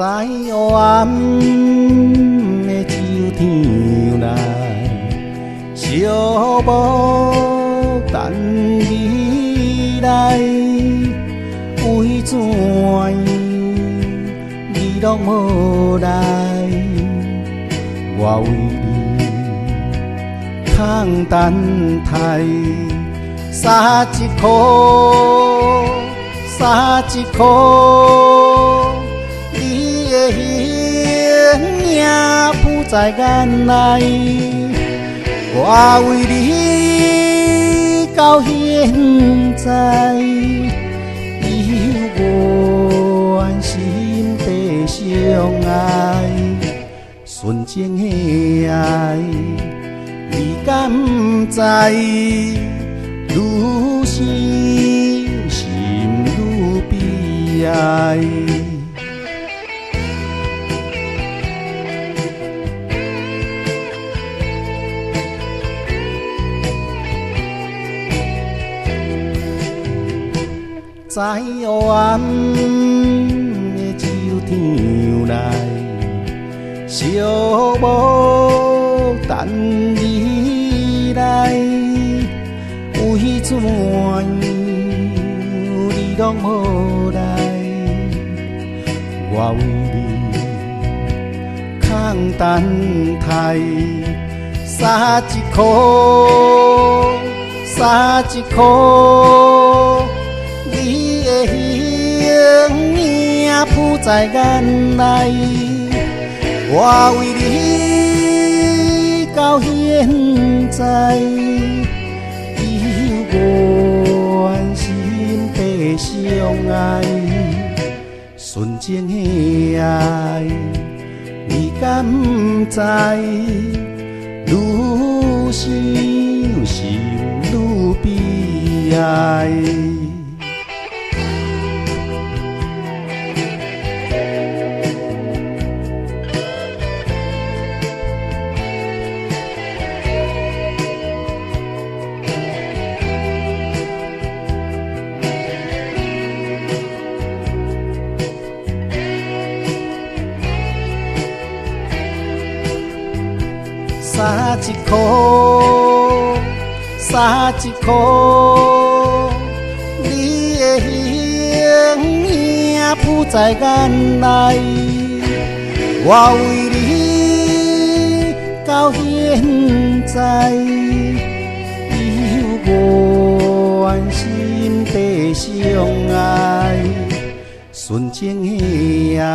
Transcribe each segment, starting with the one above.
在黑暗的秋天内，寂寞等你来，为怎你拢无来？我为你空等待，撒一箍，撒一箍。你的形影浮在眼内，我为你到现在，依然心底相爱，纯情的爱，你敢不知？愈想心愈悲哀。在黑暗的秋天内，寂寞等你来，为怎你拢无来？我为你空等待，撒一箍，撒一箍。你的形影浮在眼内，我为你到现在，依然心底相爱，纯情的爱，你敢不知？愈想心愈悲哀。撒一箍，撒一箍，你的形影浮在眼内，我为你到现在，依然心底相爱，纯情的爱，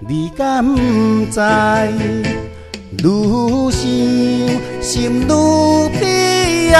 你敢不知？愈想心愈悲哀。